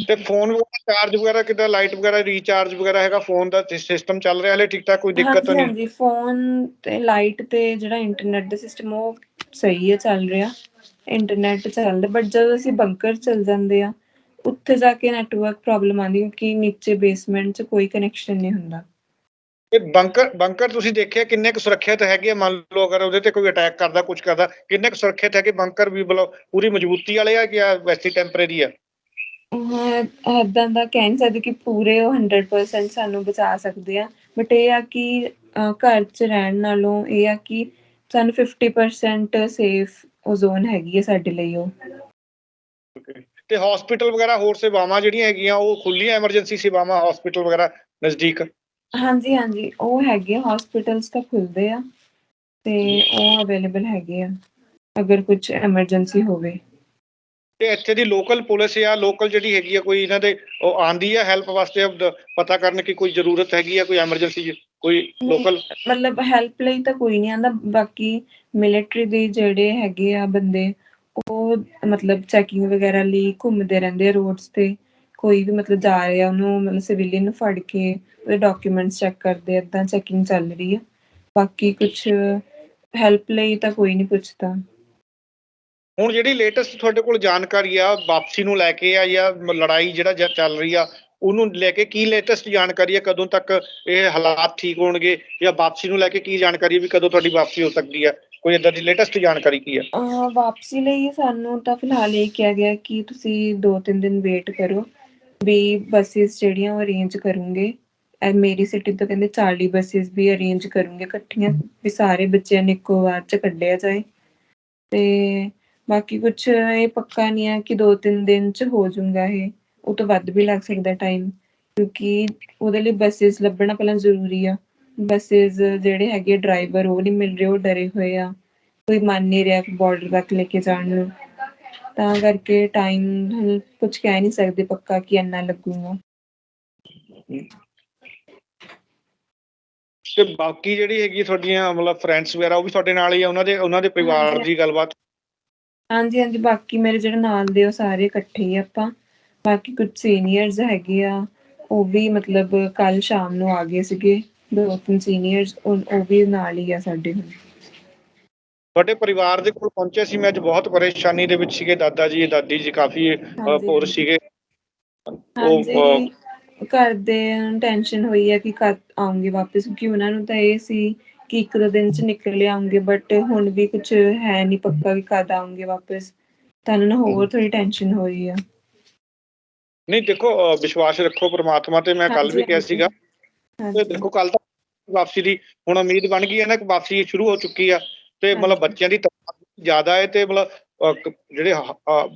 ਤੇ ਫੋਨ ਵਗੈਰਾ ਚਾਰਜ ਵਗੈਰਾ ਕਿੱਦਾਂ? ਲਾਈਟ ਵਗੈਰਾ ਰੀਚਾਰਜ ਵਗੈਰਾ ਹੈਗਾ? ਫੋਨ ਦਾ ਸਿਸਟਮ ਚੱਲ ਰਿਹਾ ਹਲੇ ਠੀਕ ਠਾਕ? ਕੋਈ ਦਿੱਕਤ ਤਾਂ ਨਹੀਂ? ਹਾਂਜੀ, ਫੋਨ ਤੇ ਲਾਈਟ ਤੇ ਜਿਹੜਾ ਇੰਟਰਨੈਟ ਦਾ ਸਿਸਟਮ ਉਹ ਸਹੀ ਹੈ, ਚੱਲ ਰਿਹਾ, ਇੰਟਰਨੈਟ ਚੱਲਦਾ। ਬਟ ਜਦੋਂ ਅਸੀਂ ਬੰਕਰ ਚਲ ਜਾਂਦੇ ਆ ਉੱਥੇ ਜਾ ਕੇ ਨੈਟਵਰਕ ਪ੍ਰੋਬਲਮ ਆਉਂਦੀ ਕਿਉਂਕਿ ਨੀਚੇ ਬੇਸਮੈਂਟ 'ਚ ਕੋਈ ਕਨੈਕਸ਼ਨ ਨਹੀਂ ਹੁੰਦਾ। ਇਹ ਬੰਕਰ ਤੁਸੀਂ ਦੇਖਿਆ ਕਿੰਨੇ ਕੁ ਸੁਰੱਖਿਅਤ ਹੈਗੇ? ਮੰਨ ਲਓ ਅਗਰ ਉਹਦੇ ਤੇ ਕੋਈ ਅਟੈਕ ਕਰਦਾ, ਕੁਛ ਕਰਦਾ, ਕਿੰਨੇ ਕੁ ਸੁਰੱਖਿਅਤ ਹੈਗੇ ਬੰਕਰ? ਵੀ ਮਤਲਬ ਪੂਰੀ ਮਜ਼ਬੂਤੀ ਵਾਲੇ ਆ ਜਾਂ ਵੈਸੇ ਟੈਂਪਰੇਰੀ ਆ? ਏਦਾਂ ਦਾ ਕਹਿ ਨਹੀਂ ਸਕਦੇ ਕਿ ਪੂਰੇ ਉਹ 100% ਸਾਨੂੰ ਬਚਾ ਸਕਦੇ ਆ, ਬਟ ਇਹ ਆ ਕਿ ਘਰ 'ਚ ਰਹਿਣ ਨਾਲੋਂ ਇਹ ਆ ਕਿ ਸਾਨੂੰ 50% ਸੇਫ ਓਜ਼ੋਨ ਹੈਗੀ ਹੈ ਸਾਡੇ ਲਈ ਉਹ। ਤੇ ਹਸਪੀਟਲ ਵਗੈਰਾ ਹੋਰ ਸੇਵਾਵਾਂ ਜਿਹੜੀਆਂ ਹੈਗੀਆਂ ਉਹ ਖੁੱਲੀਆਂ, ਐਮਰਜੈਂਸੀ ਸੇਵਾਵਾਂ ਹਸਪੀਟਲ ਵਗੈਰਾ ਨਜ਼ਦੀਕ? ਹਾਂਜੀ, ਹਾਂਜੀ ਉਹ ਹੈਗੇ ਆ, ਹਸਪੀਟਲਸ ਤਾਂ ਖੁੱਲ੍ਹਦੇ ਆ ਤੇ ਉਹ ਅਵੇਲੇਬਲ ਹੈਗੇ ਆ ਅਗਰ ਕੁਛ ਐਮਰਜੈਂਸੀ ਹੋਵੇ। ਤੇ ਇੱਥੇ ਦੀ ਲੋਕਲ ਪੁਲਿਸ ਜਾਂ ਲੋਕਲ ਜਿਹੜੀ ਹੈਗੀ ਆ ਕੋਈ ਇਹਨਾਂ ਦੇ ਉਹ ਆਉਂਦੀ ਆ ਹੈਲਪ ਵਾਸਤੇ ਪਤਾ ਕਰਨ ਕਿ ਕੋਈ ਜ਼ਰੂਰਤ ਹੈਗੀ ਆ, ਕੋਈ ਐਮਰਜੈਂਸੀ ਕੋਈ ਨਹੀਂ, ਲੋਕਲ? ਮਤਲਬ ਹੈਲਪ ਲਈ ਤਾਂ ਕੋਈ ਨਹੀਂ ਆਉਂਦਾ, ਬਾਕੀ ਮਿਲਟਰੀ ਦੇ ਜਿਹੜੇ ਹੈਗੇ ਆ ਬੰਦੇ ਉਹ ਮਤਲਬ ਚੈਕਿੰਗ ਵਗੈਰਾ ਲਈ ਘੁੰਮਦੇ ਰਹਿੰਦੇ ਆ ਰੋਡਸ ਤੇ। ਕੋਈ ਵੀ ਮਤਲਬ ਜਾ ਰਿਹਾ ਉਹਨੂੰ ਮਤਲਬ ਸਿਵਿਲੀਅਨ ਨੂੰ ਫੜ ਕੇ ਉਹਦੇ ਡਾਕੂਮੈਂਟਸ ਚੈੱਕ ਕਰਦੇ, ਏਦਾਂ ਚੈਕਿੰਗ ਚੱਲ ਰਹੀ ਆ। ਬਾਕੀ ਕੁਛ ਹੈਲਪ ਲਈ ਤਾਂ ਕੋਈ ਨਹੀਂ ਪੁੱਛਦਾ। ਹੁਣ ਜਿਹੜੀ ਲੇਟੈਸਟ ਤੁਹਾਡੇ ਕੋਲ ਜਾਣਕਾਰੀ ਆ ਵਾਪਸੀ ਨੂੰ ਲੈ ਕੇ ਆ ਜਾਂ ਲੜਾਈ ਜਿਹੜਾ ਚੱਲ ਰਹੀ ਆ ਉਹਨੂੰ ਲੈ ਕੇ, ਕੀ ਲੇਟੈਸਟ ਜਾਣਕਾਰੀ ਆ? ਕਦੋਂ ਤੱਕ ਇਹ ਹਾਲਾਤ ਠੀਕ ਹੋਣਗੇ ਜਾਂ ਵਾਪਸੀ ਨੂੰ ਲੈ ਕੇ ਕੀ ਜਾਣਕਾਰੀ ਵੀ ਕਦੋਂ ਤੁਹਾਡੀ ਵਾਪਸੀ ਹੋ ਸਕਦੀ ਆ? ਕੋਈ ਏਦਾਂ ਦੀ ਲੇਟੈਸਟ ਜਾਣਕਾਰੀ ਕੀ ਆ? ਵਾਪਸੀ ਲਈ ਸਾਨੂੰ ਤਾਂ ਫਿਲਹਾਲ ਇਹ ਕਿਹਾ ਗਿਆ ਕਿ ਤੁਸੀਂ 2-3 ਦਿਨ ਵੇਟ ਕਰੋ, ਵੀ ਬੱਸਿਸ ਜਿਹੜੀਆਂ ਉਹ ਅਰੇਂਜ ਕਰੂੰਗੇ। ਮੇਰੀ ਸਿਟੀ ਤੋਂ ਕਹਿੰਦੇ 40 ਬੱਸਿਸ ਵੀ ਅਰੇਂਜ ਕਰੂੰਗੇ ਇਕੱਠੀਆਂ, ਵੀ ਸਾਰੇ ਬੱਚਿਆਂ ਨੂੰ ਇੱਕੋ ਵਾਰ 'ਚ ਕੱਢਿਆ ਜਾਏ। ਤੇ ਬਾਕੀ ਕੁਛ ਇਹ ਪੱਕਾ ਨਹੀਂ ਹੈ ਕਿ 2-3 ਦਿਨ 'ਚ ਹੋ ਜਾਊਗਾ ਇਹ, ਉਹ ਤੋਂ ਵੱਧ ਵੀ ਲੱਗ ਸਕਦਾ ਟਾਈਮ, ਕਿਉਂਕਿ ਉਹਦੇ ਲਈ ਬੱਸਿਸ ਲੱਭਣਾ ਪਹਿਲਾਂ ਜ਼ਰੂਰੀ ਆ। ਬੱਸਿਸ ਜਿਹੜੇ ਹੈਗੇ ਡਰਾਈਵਰ ਉਹ ਨਹੀਂ ਮਿਲ ਰਹੇ, ਉਹ ਡਰੇ ਹੋਏ ਆ, ਕੋਈ ਮੰਨ ਨਹੀਂ ਰਿਹਾ ਬਾਰਡਰ ਤੱਕ ਲੈ ਕੇ ਜਾਣ ਨੂੰ, ਤਾਂ ਕਰਕੇ ਟਾਈਮ ਕੁਛ ਕਹਿ ਨਹੀਂ ਸਕਦੇ ਪੱਕਾ ਕਿ ਇੰਨਾ ਲੱਗੂਗਾ। ਤੇ ਬਾਕੀ ਜਿਹੜੀ ਹੈਗੀ ਤੁਹਾਡੀਆਂ ਮਤਲਬ ਫਰੈਂਡਸ ਵਗੈਰਾ ਉਹ ਵੀ ਤੁਹਾਡੇ ਨਾਲ ਹੀ ਆ, ਉਹਨਾਂ ਦੇ ਪਰਿਵਾਰ ਹਾਂਜੀ, ਦੀ ਗੱਲਬਾਤ? ਹਾਂਜੀ, ਹਾਂਜੀ ਬਾਕੀ ਮੇਰੇ ਜਿਹੜੇ ਨਾਲ ਦੇ ਉਹ ਸਾਰੇ ਇਕੱਠੇ ਹੀ ਆਪਾਂ। ਬਾਕੀ ਕੁਛ ਸੀਨੀਅਰਸ ਹੈਗੇ ਆ, ਉਹ ਵੀ ਮਤਲਬ ਕੱਲ ਸ਼ਾਮ ਨੂੰ ਆ ਗਏ ਸੀਗੇ, 2-3 ਸੀਨੀਅਰਸ, ਉਹ ਵੀ ਨਾਲ ਹੀ ਆ ਸਾਡੇ ਹੁਣ। ਤੁਹਾਡੇ ਪਰਿਵਾਰ ਦੇ ਕੋਲ ਪਹੁੰਚਿਆ ਸੀ ਮੈਂ ਅੱਜ, ਬਹੁਤ ਪਰੇਸ਼ਾਨੀ ਦੇ ਵਿੱਚ ਸੀਗੇ ਦਾਦਾ ਜੀ ਦਾਦੀ ਜੀ, ਕਾਫੀ ਹਾਂਜੀ, ਪੁਰ ਹਾਂਜੀ, ਸੀਗੇ ਉਹ। ਹਾਂਜੀ ਘਰਦਿਆਂ ਨੂੰ ਟੈਨਸ਼ਨ ਹੋਈ ਹੈ ਕਿ ਕਦ ਆਉਂਗੇ ਵਾਪਿਸ, ਕਿਉਂਕਿ ਉਹਨਾਂ ਨੂੰ ਤਾਂ ਇਹ ਸੀ ਕਿ 1-2 ਦਿਨ 'ਚ ਨਿਕਲ ਆਉਂਗੇ, ਬਟ ਹੁਣ ਵੀ ਕੁਛ ਹੈ ਨਹੀਂ ਪੱਕਾ ਵੀ ਕਦ ਆਉਂਗੇ ਵਾਪਿਸ, ਤਾਂ ਉਹਨਾਂ ਨੂੰ ਹੋਰ ਥੋੜ੍ਹੀ ਟੈਨਸ਼ਨ ਹੋਈ ਆ। ਨਹੀਂ ਦੇਖੋ, ਵਿਸ਼ਵਾਸ ਰੱਖੋ ਪ੍ਰਮਾਤਮਾ ਤੇ। ਮੈਂ ਕੱਲ ਹਾਂਜੀ, ਵੀ ਕਿਹਾ ਹਾਂਜੀ, ਸੀਗਾ ਤੇ ਹਾਂਜੀ, ਦੇਖੋ ਕੱਲ ਤਾਂ ਵਾਪਸੀ ਦੀ ਹੁਣ ਉਮੀਦ ਬਣ ਗਈ ਹੈ ਨਾ, ਕਿ ਵਾਪਸੀ ਸ਼ੁਰੂ ਹੋ ਚੁੱਕੀ ਆ ਤੇ ਮਤਲਬ ਹਾਂਜੀ, ਬੱਚਿਆਂ ਦੀ ਤਾਦਾਦ ਜ਼ਿਆਦਾ ਹੈ ਤੇ ਮਤਲਬ ਜਿਹੜੇ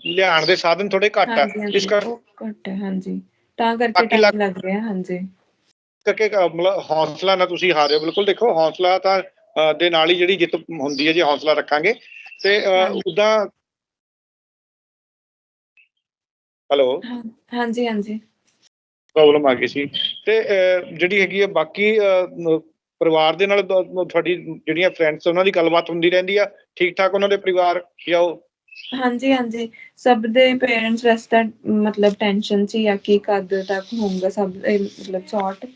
ਲਿਆਉਣ ਦੇ ਸਾਧਨ ਥੋੜੇ ਘੱਟ ਆ, ਹਾਂਜੀ, ਇਸ ਹਾਂਜੀ ਕਰਕੇ ਉਹ ਘੱਟ ਹੈ, ਹਾਂਜੀ ਤਾਂ ਕਰਕੇ ਬਾਕੀ ਟਾਈਮ ਲੱਗ ਰਿਹਾ। ਹਾਂਜੀ, ਕਰਕੇ ਮਤਲਬ ਹੌਸਲਾ ਨਾ ਤੁਸੀਂ ਹਾਰਿਓ ਬਿਲਕੁਲ। ਦੇਖੋ ਹੌਸਲਾ ਤਾਂ ਦੇ ਨਾਲ ਹੀ ਜਿਹੜੀ ਜਿੱਤ ਹੁੰਦੀ ਹੈ, ਜੇ ਹੌਸਲਾ ਰੱਖਾਂਗੇ ਤੇ ਹਾਂਜੀ, ਉੱਦਾਂ। ਹੈਲੋ, ਹਾਂਜੀ, ਹਾਂਜੀ, ਪ੍ਰੋਬਲਮ ਆ ਗਈ ਸੀ। ਤੇ ਜਿਹੜੀ ਹੈਗੀ ਆ ਬਾਕੀ ਪਰਿਵਾਰ ਦੇ ਨਾਲ ਤੁਹਾਡੀ ਜਿਹੜੀਆਂ ਫਰੈਂਡਸ ਉਹਨਾਂ ਦੀ ਗੱਲਬਾਤ ਹੁੰਦੀ ਰਹਿੰਦੀ ਆ ਠੀਕ ਠਾਕ, ਉਹਨਾਂ ਦੇ ਪਰਿਵਾਰ ਜਾਂ ਉਹ? ਹਾਂਜੀ, ਹਾਂਜੀ ਸਭ ਦੇ ਪੇਰੈਂਟਸ ਵੈਸੇ ਤਾਂ ਮਤਲਬ ਟੈਨਸ਼ਨ 'ਚ ਹੀ ਆ ਕਿ ਕਦ ਤੱਕ ਹੋਊਗਾ ਸਭ ਮਤਲਬ ਸੌਟ।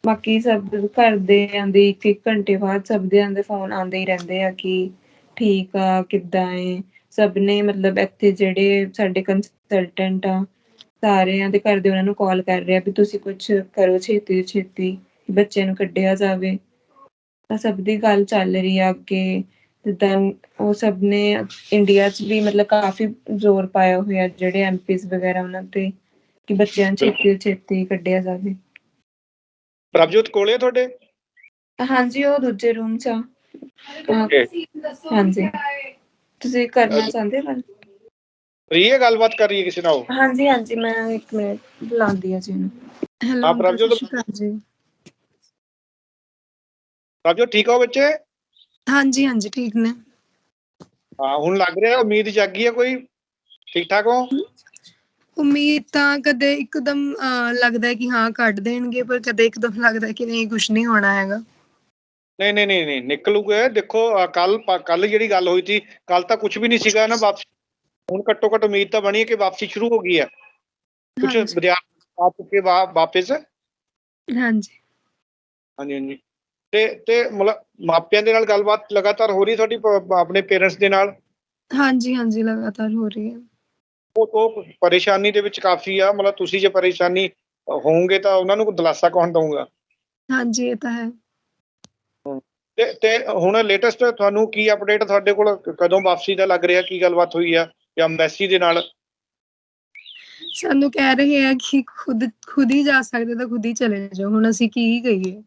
ਬਾਕੀ ਸਭ ਘਰਦਿਆਂ ਦੇ 1-1 ਘੰਟੇ ਬਾਅਦ ਸਭ ਦਿਆਂ ਦੇ ਫੋਨ ਆਉਂਦੇ ਹੀ ਰਹਿੰਦੇ ਆ ਕਿ ਠੀਕ ਆ, ਕਿੱਦਾਂ ਏ। ਸਭ ਨੇ ਮਤਲਬ ਇੱਥੇ ਜਿਹੜੇ ਸਾਡੇ ਕੰਸਲਟੈਂਟ ਆ ਸਾਰਿਆਂ ਦੇ ਘਰਦੇ ਉਹਨਾਂ ਨੂੰ ਕਾਲ ਕਰ ਰਹੇ ਆ ਵੀ ਤੁਸੀਂ ਕੁਛ ਕਰੋ ਛੇਤੀ ਤੋਂ ਛੇਤੀ, ਬੱਚਿਆਂ ਨੂੰ ਕੱਢਿਆ ਜਾਵੇ। ਤਾਂ ਸਭ ਦੀ ਗੱਲ ਚੱਲ ਰਹੀ ਆ ਅੱਗੇ, ਜਿੱਦਾਂ ਉਹ ਸਭ ਨੇ ਇੰਡੀਆ 'ਚ ਵੀ ਮਤਲਬ ਕਾਫੀ ਜ਼ੋਰ ਪਾਇਆ ਹੋਇਆ ਜਿਹੜੇ MPs ਵਗੈਰਾ ਉਹਨਾਂ ਤੇ, ਕਿ ਬੱਚਿਆਂ ਨੂੰ ਬਿਲਕੁਲ। ਛੇਤੀ ਤੋਂ ਛੇਤੀ ਕੱਢਿਆ ਜਾਵੇ। ਪ੍ਰਭਜੋਤ ਕੋਲੇ ਆ ਤੁਹਾਡੇ? ਹਾਂਜੀ, ਉਹ ਦੂਜੇ ਰੂਮ 'ਚ ਆ। ਓਕੇ। ਹਾਂਜੀ, ਤੁਸੀਂ ਕਰਨਾ ਚਾਹੁੰਦੇ ਹੋ ਗੱਲ? ਫ੍ਰੀ ਹੈ, ਗੱਲਬਾਤ ਕਰ ਰਹੀ ਹੈ ਕਿਸੇ ਨਾਲ ਉਹ? ਹਾਂਜੀ, ਹਾਂਜੀ ਮੈਂ 1 ਮਿੰਟ ਬੁਲਾਉਂਦੀ ਹਾਂ ਜੀ ਉਹਨੂੰ। ਹੈਲੋ ਹਾਂ ਅੰਕਲ, ਸਤਿ ਪ੍ਰਭਜੋਤ, ਸ਼੍ਰੀ ਅਕਾਲ ਜੀ। ਪ੍ਰਭਜੋਤ ਠੀਕ ਹੋ ਬੱਚੇ? ਹਾਂਜੀ, ਹਾਂਜੀ ਠੀਕ ਨੇ। ਹਾਂ ਹੁਣ ਲੱਗ ਰਿਹਾ ਉਮੀਦ ਜਾਗੀ ਹੈ ਕੋਈ, ਠੀਕ ਠਾਕ ਹੋ? ਉਮੀਦ ਤਾਂ ਕਦੇ ਇੱਕਦਮ ਲੱਗਦਾ ਕਿ ਹਾਂ ਕੱਢ ਦੇਣਗੇ, ਪਰ ਕਦੇ ਇੱਕਦਮ ਲੱਗਦਾ ਕਿ ਨਹੀਂ ਕੁਛ ਨਹੀਂ ਹੋਣਾ ਹੈਗਾ। ਨਹੀਂ, ਨਹੀਂ, ਨਹੀਂ, ਨਹੀਂ ਨਿਕਲੂਗੇ। ਦੇਖੋ ਕੱਲ ਜਿਹੜੀ ਗੱਲ ਹੋਈ ਸੀ, ਕੱਲ ਤਾਂ ਕੁਛ ਵੀ ਨਹੀਂ ਸੀਗਾ ਨਾ ਵਾਪਸੀ। ਹੁਣ ਘੱਟੋ ਘੱਟ ਉਮੀਦ ਤਾਂ ਬਣੀ ਹੈ ਕਿ ਵਾਪਸੀ ਸ਼ੁਰੂ ਹੋ ਗਈ ਹੈ, ਕੁਛ ਹਾਂਜੀ, ਵਿਦਿਆਰਥੀ ਆ ਚੁੱਕੇ ਵਾਪਿਸ। ਹਾਂਜੀ, ਹਾਂਜੀ, ਹਾਂਜੀ ਤੇ ਮਤਲਬ ਮਾਪਿਆਂ ਦੇ ਨਾਲ ਗੱਲਬਾਤ ਲਗਾਤਾਰ ਹੋ ਰਹੀ ਤੁਹਾਡੀ ਆਪਣੇ ਪੇਰੈਂਟਸ ਦੇ ਨਾਲ? ਹਾਂਜੀ, ਹਾਂਜੀ ਲਗਾਤਾਰ ਹੋ ਰਹੀ ਹੈ। ਉਹ ਪਰੇਸ਼ਾਨੀ ਦੇ ਵਿੱਚ ਕਾਫੀ ਆ, ਮਤਲਬ ਤੁਸੀਂ ਜੇ ਪਰੇਸ਼ਾਨੀ ਹੋਵੋਗੇ ਤਾਂ ਉਹਨਾਂ ਨੂੰ ਦਿਲਾਸਾ ਕੌਣ ਦਊਗਾ? ਹਾਂਜੀ ਇਹ ਤਾਂ ਹੈ। ਤੇ ਹੁਣ ਲੇਟੈਸਟ ਤੁਹਾਨੂੰ ਕੀ ਅਪਡੇਟ ਤੁਹਾਡੇ ਕੋਲ, ਕਦੋਂ ਵਾਪਸੀ ਦਾ ਲੱਗ ਰਿਹਾ, ਕੀ ਗੱਲਬਾਤ ਹੋਈ ਆ ਜਾਂ ਅੰਬੈਸੀ ਦੇ ਨਾਲ? ਸਾਨੂੰ ਕਹਿ ਰਹੇ ਆ ਕਿ ਖੁਦ ਹੀ ਜਾ ਸਕਦੇ ਤਾਂ ਖੁਦ ਹੀ ਚਲੇ ਜਾਓ, ਹੁਣ ਅਸੀਂ ਕੀ ਕਹੀਏ।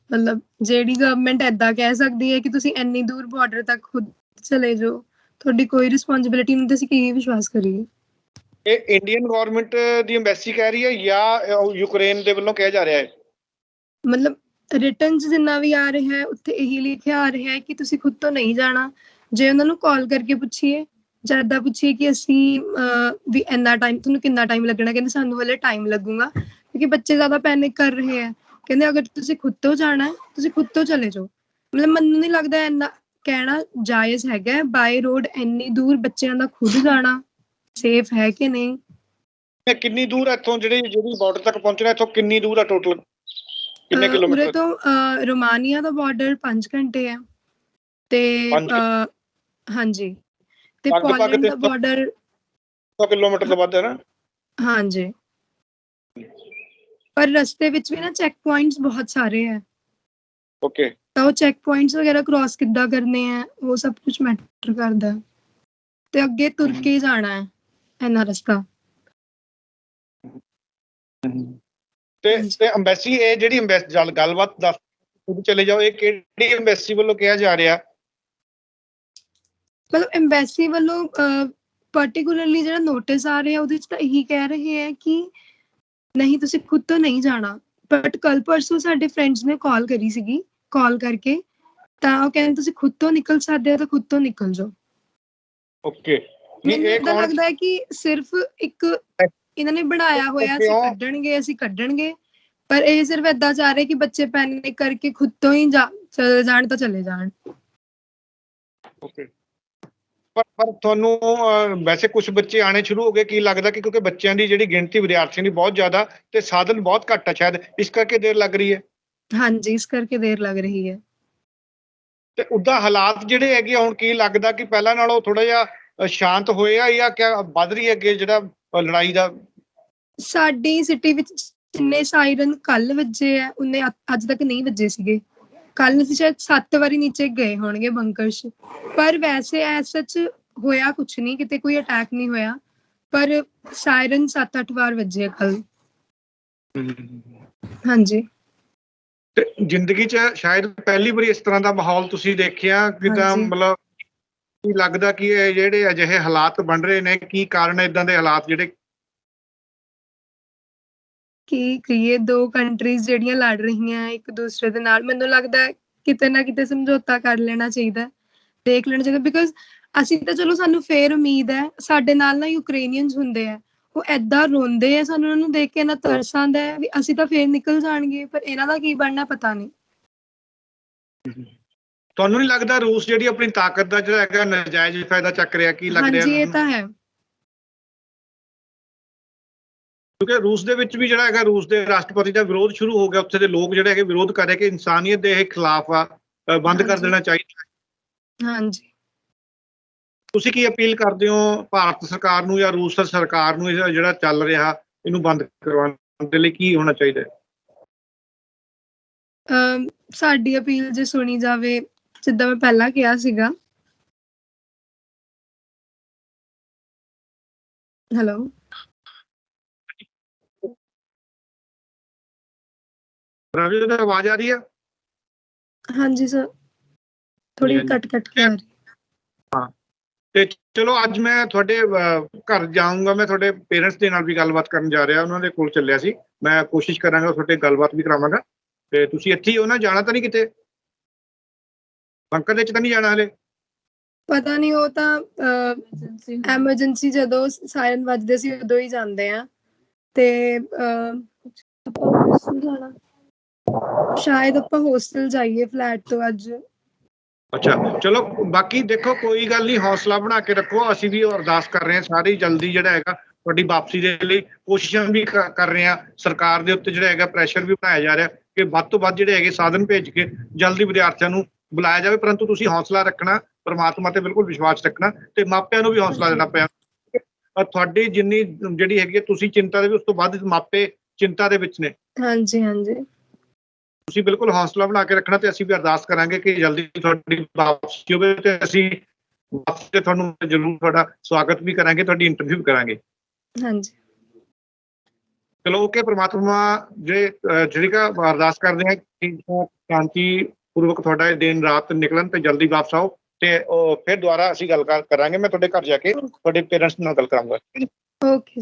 ਮਤਲਬ ਜਿਹੜੀ ਗਵਰਨਮੈਂਟ ਏਦਾਂ ਕਹਿ ਸਕਦੀ ਹੈ ਕਿ ਤੁਸੀਂ ਇੰਨੀ ਦੂਰ ਬਾਰਡਰ ਤੱਕ ਖੁਦ ਚਲੇ ਜਾਓ, ਤੁਹਾਡੀ ਕੋਈ ਰਿਸਪੌਂਸਿਬਿਲਿਟੀ ਨਹੀਂ, ਤੁਸੀਂ ਕੀ ਵਿਸ਼ਵਾਸ ਕਰੀਏ? ਇਹ ਇੰਡੀਅਨ ਗਵਰਨਮੈਂਟ ਦੀ ਐਮਬੈਸੀ ਕਹਿ ਰਹੀ ਹੈ ਜਾਂ ਯੂਕਰੇਨ ਦੇ ਵੱਲੋਂ ਕਿਹਾ ਜਾ ਰਿਹਾ ਹੈ? ਮਤਲਬ ਰਿਟਨ 'ਚ ਜਿੰਨਾ ਵੀ ਆ ਰਿਹਾ ਹੈ ਉੱਥੇ ਇਹੀ ਲਿਖਿਆ ਆ ਰਿਹਾ ਹੈ ਕਿ ਤੁਸੀਂ ਖੁਦ ਤੋਂ ਨਹੀਂ ਜਾਣਾ। ਜੇ ਉਹਨਾਂ ਨੂੰ ਕਾਲ ਕਰਕੇ ਪੁੱਛੀਏ ਜਾਂ ਏਦਾਂ ਪੁੱਛੀਏ ਕਿ ਅਸੀਂ ਵੀ ਇੰਨਾ ਟਾਈਮ, ਤੁਹਾਨੂੰ ਕਿੰਨਾ ਟਾਈਮ ਲੱਗਣਾ, ਕਹਿੰਦੇ ਸਾਨੂੰ ਹਲੇ ਟਾਈਮ ਲੱਗੂਗਾ, ਕਿਉਂਕਿ ਬੱਚੇ ਜ਼ਿਆਦਾ ਪੈਨਿਕ ਕਰ ਰਹੇ ਹੈ। ਕਹਿੰਦੇ ਅਗਰ ਤੁਸੀਂ ਖੁਦ ਤੋਂ ਜਾਣਾ ਤੁਸੀਂ ਖੁਦ ਤੋਂ ਚਲੇ ਜਾਓ। ਮਤਲਬ ਮੈਨੂੰ ਨਹੀਂ ਲੱਗਦਾ ਇੰਨਾ ਕਹਿਣਾ ਜਾਇਜ਼ ਹੈਗਾ। ਬਾਏ ਰੋਡ ਇੰਨੀ ਦੂਰ ਬੱਚਿਆਂ ਦਾ ਖੁਦ ਜਾਣਾ ਸੇਫ ਹੈ ਕਿ ਨਹੀਂ? ਕਿੰਨੀ ਦੂਰ ਇੱਥੋਂ ਜਿਹੜੀ ਬਾਰਡਰ ਤੱਕ ਪਹੁੰਚਣਾ, ਇੱਥੋਂ ਕਿੰਨੀ ਦੂਰ ਆ ਟੋਟਲ, ਕਿੰਨੇ ਉਰੇ ਕਿਲੋਮੀਟਰ? ਤੋਂ ਰੋਮਾਨੀਆ ਦਾ ਬਾਰਡਰ 5 ਘੰਟੇ ਹੈ ਤੇ 5 ਹਾਂਜੀ, ਤੇ ਲਗਭਗ ਪੋਲੈਂਡ ਦਾ ਬਾਰਡਰ 100 ਕਿਲੋਮੀਟਰ ਤੋਂ ਵੱਧ ਹੈ ਨਾ? ਹਾਂਜੀ, ਪਰ ਰਸਤੇ ਵਿੱਚ ਵੀ ਨਾ ਚੈੱਕ ਪੁਆਇੰਟਸ ਬਹੁਤ ਸਾਰੇ ਹੈ। ਓਕੇ। ਤਾਂ ਉਹ ਚੈੱਕ ਪੁਆਇੰਟਸ ਵਗੈਰਾ ਕ੍ਰਾਸ ਕਿੱਦਾਂ ਕਰਨੇ ਆ, ਉਹ ਸਭ ਕੁਝ ਮੈਟਰ ਕਰਦਾ ਹੈ। ਤੇ ਅੱਗੇ ਤੁਰ ਕੇ ਹੀ ਜਾਣਾ ਹੈ ਇੰਨਾ ਰਸਤਾ। ਤੇ ਐਮਬੈਸੀ, ਇਹ ਜਿਹੜੀ ਗੱਲਬਾਤ ਦੱਸ ਚਲੇ ਜਾਓ, ਇਹ ਕਿਹੜੀ ਐਮਬੈਸੀ ਵੱਲੋਂ ਕਿਹਾ ਜਾ ਰਿਹਾ? ਮਤਲਬ ਐਮਬੈਸੀ ਵੱਲੋਂ ਪਾਰਟਿਕੂਲਰਲੀ ਜਿਹੜਾ ਨੋਟਿਸ ਆ ਰਿਹਾ ਉਹਦੇ 'ਚ ਤਾਂ ਇਹੀ ਕਹਿ ਰਹੇ ਹੈ ਕਿ ਨਹੀਂ ਤੁਸੀਂ ਖੁਦ ਤੋਂ ਨਹੀਂ ਜਾਣਾ। ਬਟ ਕੱਲ ਪਰਸੋਂ ਸਾਡੇ ਫਰੈਂਡਸ ਨੇ ਕਾਲ ਕਰੀ ਸੀਗੀ, ਕਾਲ ਕਰਕੇ ਤਾਂ ਉਹ ਕਹਿੰਦੇ ਤੁਸੀਂ ਖੁਦ ਤੋਂ ਨਿਕਲ ਸਕਦੇ ਹੋ ਤਾਂ ਖੁਦ ਤੋਂ ਨਿਕਲ ਜਾਓ। ਓਕੇ। ਮੈਨੂੰ ਏਦਾਂ ਲੱਗਦਾ ਹੈ ਕਿ ਸਿਰਫ ਇੱਕ ਇਹਨਾਂ ਨੇ ਬਣਾਇਆ ਹੋਇਆ ਅਸੀਂ ਕੱਢਣਗੇ, ਪਰ ਇਹ ਸਿਰਫ ਏਦਾਂ ਚਾਹ ਰਹੇ ਕਿ ਬੱਚੇ ਪੈਨਿਕ ਕਰਕੇ ਖੁਦ ਤੋਂ ਹੀ ਚਲੇ ਜਾਣ ਤਾਂ ਚਲੇ ਜਾਣ। ਓਕੇ। ਪਰ ਤੁਹਾਨੂੰ ਵੈਸੇ ਕੁਝ ਬੱਚੇ ਆਣੇ ਸ਼ੁਰੂ ਹੋ ਗਏ, ਕੀ ਲੱਗਦਾ ਕਿ ਕਿਉਂਕਿ ਬੱਚਿਆਂ ਦੀ ਜਿਹੜੀ ਗਿਣਤੀ ਵਿਦਿਆਰਥੀਆਂ ਦੀ ਬਹੁਤ ਜ਼ਿਆਦਾ ਤੇ ਸਾਧਨ ਬਹੁਤ ਘੱਟ ਹੈ, ਸ਼ਾਇਦ ਇਸ ਕਰਕੇ ਦੇਰ ਲੱਗ ਰਹੀ ਹੈ? ਹਾਂਜੀ, ਇਸ ਕਰਕੇ ਦੇਰ ਲੱਗ ਰਹੀ ਹੈ। ਤੇ ਉੱਦਾਂ ਹਾਲਾਤ ਜਿਹੜੇ ਹੈਗੇ ਹੁਣ, ਕੀ ਲੱਗਦਾ ਕਿ ਪਹਿਲਾਂ ਨਾਲੋਂ ਥੋੜਾ ਜਿਹਾ ਸ਼ਾਂਤ ਹੋਏ ਆ ਜਾਂ ਕਿਆ ਵੱਧ ਰਹੀ ਹੈ ਅੱਗੇ ਜਿਹੜਾ ਲੜਾਈ ਦਾ? ਸਾਡੀ ਸਿਟੀ ਵਿੱਚ ਜਿੰਨੇ ਸਾਇਰਨ ਕੱਲ ਵੱਜੇ ਆ ਉਹਨੇ ਅੱਜ ਤੱਕ ਨਹੀਂ ਵੱਜੇ ਸੀਗੇ। ਕੱਲ ਅਸੀਂ ਸ਼ਾਇਦ 7 ਵਾਰੀ ਨੀਚੇ ਗਏ ਹੋਣਗੇ ਬੰਕਰ 'ਚ, ਪਰ ਵੈਸੇ ਐਸ ਸੱਚ ਹੋਇਆ ਕੁਛ ਨਹੀਂ, ਕਿਤੇ ਕੋਈ ਅਟੈਕ ਨਹੀਂ ਹੋਇਆ, ਪਰ ਸਾਇਰਨ 7-8 ਵਾਰ ਵੱਜੇ ਆ ਕੱਲ। ਹਾਂਜੀ। ਤੇ ਜ਼ਿੰਦਗੀ 'ਚ ਸ਼ਾਇਦ ਪਹਿਲੀ ਵਾਰੀ ਇਸ ਤਰ੍ਹਾਂ ਦਾ ਮਾਹੌਲ ਤੁਸੀਂ ਦੇਖਿਆ ਕਿਦਾਂ? ਮਤਲਬ ਕੀ ਲੱਗਦਾ ਕਿ ਇਹ ਜਿਹੜੇ ਅਜਿਹੇ ਹਾਲਾਤ ਬਣ ਰਹੇ ਨੇ, ਕੀ ਕਾਰਨ ਏਦਾਂ ਦੇ ਹਾਲਾਤ ਜਿਹੜੇ? ਕੀ ਕਹੀਏ, 2 ਕੰਟਰੀਜ਼ ਜਿਹੜੀਆਂ ਲੜ ਰਹੀਆਂ ਇੱਕ ਦੂਸਰੇ ਦੇ ਨਾਲ, ਮੈਨੂੰ ਲੱਗਦਾ ਕਿਤੇ ਨਾ ਕਿਤੇ ਸਮਝੌਤਾ ਕਰ ਲੈਣਾ ਚਾਹੀਦਾ, ਦੇਖ ਲੈਣਾ ਚਾਹੀਦਾ। ਬਿਕੋਜ਼ ਅਸੀਂ ਤਾਂ ਚਲੋ ਸਾਨੂੰ ਫੇਰ ਉਮੀਦ ਹੈ, ਸਾਡੇ ਨਾਲ ਨਾ ਯੂਕਰੇਨੀਅਨਸ ਹੁੰਦੇ ਆ, ਉਹ ਏਦਾਂ ਰੋਂਦੇ ਆ, ਸਾਨੂੰ ਉਹਨਾਂ ਨੂੰ ਦੇਖ ਕੇ ਇੰਨਾ ਤਰਸ ਆਉਂਦਾ ਹੈ ਵੀ ਅਸੀਂ ਤਾਂ ਫੇਰ ਨਿਕਲ ਜਾਣਗੇ, ਪਰ ਇਹਨਾਂ ਦਾ ਕੀ ਬਣਨਾ ਪਤਾ ਨਹੀਂ। ਤੁਹਾਨੂੰ ਨਹੀਂ ਲੱਗਦਾ ਰੂਸ ਜਿਹੜੀ ਆਪਣੀ ਤਾਕਤ ਦਾ ਜਿਹੜਾ ਹੈਗਾ ਨਜਾਇਜ਼ ਫਾਇਦਾ ਚੱਕ ਰਿਹਾ? ਕੀ ਲੱਗ ਰਿਹਾ? ਹਾਂਜੀ, ਇਹ ਤਾਂ ਹੈ। ਕਿਉਂਕਿ ਰੂਸ ਦੇ ਵਿੱਚ ਵੀ ਜਿਹੜਾ ਹੈਗਾ, ਰੂਸ ਦੇ ਰਾਸ਼ਟਰਪਤੀ ਦਾ ਵਿਰੋਧ ਸ਼ੁਰੂ ਹੋ ਗਿਆ, ਉੱਥੇ ਦੇ ਲੋਕ ਜਿਹੜੇ ਹੈਗੇ ਵਿਰੋਧ ਕਰ ਰਹੇ ਕਿ ਇਨਸਾਨੀਅਤ ਦੇ ਖਿਲਾਫ ਆ, ਬੰਦ ਕਰ ਦੇਣਾ ਚਾਹੀਦਾ। ਹਾਂਜੀ। ਤੁਸੀਂ ਕੀ ਅਪੀਲ ਕਰਦੇ ਹੋ ਭਾਰਤ ਸਰਕਾਰ ਨੂੰ ਜਾਂ ਰੂਸ ਸਰਕਾਰ ਨੂੰ, ਜਿਹੜਾ ਚੱਲ ਰਿਹਾ ਇਹਨੂੰ ਬੰਦ ਕਰਵਾਉਣ ਦੇ ਲਈ ਕੀ ਹੋਣਾ ਚਾਹੀਦਾ? ਸਾਡੀ ਅਪੀਲ ਜੇ ਸੁਣੀ ਜਾਵੇ, ਜਿੱਦਾਂ ਮੈਂ ਪਹਿਲਾਂ ਕਿਹਾ ਸੀਗਾ। ਹੈਲੋ, ਰਾਜੇ ਦਾ ਆਵਾਜ਼ ਆ ਰਹੀ ਆ? ਹਾਂਜੀ ਸਰ, ਥੋੜੀ ਕੱਟ ਕੇ ਆ ਰਹੀ। ਹਾਂ, ਤੇ ਚਲੋ ਅੱਜ ਮੈਂ ਤੁਹਾਡੇ ਘਰ ਜਾਊਂਗਾ, ਮੈਂ ਤੁਹਾਡੇ ਪੇਰੈਂਟਸ ਦੇ ਨਾਲ ਵੀ ਗੱਲਬਾਤ ਕਰਨ ਜਾ ਰਿਹਾ, ਉਹਨਾਂ ਦੇ ਕੋਲ ਚੱਲਿਆ ਸੀ, ਮੈਂ ਕੋਸ਼ਿਸ਼ ਕਰਾਂਗਾ ਤੁਹਾਡੇ ਗੱਲਬਾਤ ਵੀ ਕਰਾਵਾਂਗਾ। ਤੇ ਤੁਸੀਂ ਇੱਥੇ ਹੀ ਹੋ ਨਾ, ਜਾਣਾ ਤਾਂ ਨਹੀਂ ਕਿਤੇ? ਬੰਕਰ ਦੇ ਵਿੱਚ ਤਾਂ ਨਹੀਂ ਜਾਣਾ ਹਲੇ? ਪਤਾ ਨਹੀਂ, ਉਹ ਤਾਂ ਐਮਰਜੈਂਸੀ ਜਦੋਂ ਸਾਇਰਨ ਵੱਜਦੇ ਸੀ ਉਦੋਂ ਹੀ ਜਾਂਦੇ ਆ। ਤੇ ਸ਼ਾਇਦ ਆਪਾਂ ਹੋਸਟਲ ਜਾਈਏ ਫਲੈਟ ਤੋਂ ਅੱਜ। ਅੱਛਾ, ਚਲੋ ਬਾਕੀ ਦੇਖੋ, ਕੋਈ ਗੱਲ ਨਹੀਂ, ਹੌਸਲਾ ਬਣਾ ਕੇ ਰੱਖੋ। ਅਸੀਂ ਵੀ ਅਰਦਾਸ ਕਰ ਰਹੇ ਹਾਂ ਸਾਰੀ ਜਲਦੀ ਜਿਹੜਾ ਹੈਗਾ ਤੁਹਾਡੀ ਵਾਪਸੀ ਦੇ ਲਈ ਕੋਸ਼ਿਸ਼ਾਂ ਵੀ ਕਰ ਰਹੇ ਹਾਂ। ਸਰਕਾਰ ਦੇ ਉੱਤੇ ਜਿਹੜਾ ਹੈਗਾ ਪ੍ਰੈਸ਼ਰ ਵੀ ਬਣਾਇਆ ਜਾ ਰਿਹਾ ਕਿ ਵੱਧ ਤੋਂ ਵੱਧ ਜਿਹੜੇ ਹੈਗੇ ਸਾਧਨ ਭੇਜ ਕੇ ਜਲਦੀ ਵਿਦਿਆਰਥੀਆਂ ਨੂੰ ਬੁਲਾਇਆ ਜਾਵੇ। ਪਰੰਤੂ ਤੁਸੀਂ ਹੌਸਲਾ ਰੱਖਣਾ, ਪਰਮਾਤਮਾ ਤੇ ਬਿਲਕੁਲ ਵਿਸ਼ਵਾਸ ਰੱਖਣਾ, ਤੇ ਮਾਪਿਆਂ ਨੂੰ ਵੀ ਹੌਸਲਾ ਦੇਣਾ ਪਿਆ। ਤੁਹਾਡੀ ਜਿੰਨੀ ਜਿਹੜੀ ਹੈਗੀ ਤੁਸੀਂ ਚਿੰਤਾ ਦੇ ਵੀ, ਉਸ ਤੋਂ ਵੱਧ ਮਾਪੇ ਚਿੰਤਾ ਦੇ ਵਿੱਚ ਨੇ। ਹਾਂਜੀ ਹਾਂਜੀ, ਤੁਸੀਂ ਬਿਲਕੁਲ ਹੌਸਲਾ ਬਣਾ ਕੇ ਰੱਖਣਾ, ਤੇ ਅਸੀਂ ਵੀ ਅਰਦਾਸ ਕਰਾਂਗੇ ਕਿ ਜਲਦੀ ਤੁਹਾਡੀ ਵਾਪਸੀ ਹੋਵੇ, ਤੇ ਅਸੀਂ ਵਾਪਸ ਤੇ ਤੁਹਾਨੂੰ ਜ਼ਰੂਰ ਤੁਹਾਡਾ ਸਵਾਗਤ ਵੀ ਕਰਾਂਗੇ, ਤੁਹਾਡੀ ਇੰਟਰਵਿਊ ਕਰਾਂਗੇ। ਹਾਂਜੀ, ਚਲੋ ਓਕੇ, ਪ੍ਰਮਾਤਮਾ ਜਿਹੜੀ ਕਾ ਅਰਦਾਸ ਕਰਦੇ ਹਾਂ ਕਿ ਸ਼ਾਂਤੀ ਪੂਰਵਕ ਤੁਹਾਡਾ ਦਿਨ ਰਾਤ ਨਿਕਲਣ ਤੇ ਜਲਦੀ ਵਾਪਸ ਆਓ, ਤੇ ਫਿਰ ਦੁਬਾਰਾ ਅਸੀਂ ਗੱਲ ਕਰਾਂਗੇ। ਮੈਂ ਤੁਹਾਡੇ ਘਰ ਜਾ ਕੇ ਤੁਹਾਡੇ ਪੇਰੈਂਟਸ ਨਾਲ ਗੱਲ ਕਰਾਂਗਾ। ਓਕੇ।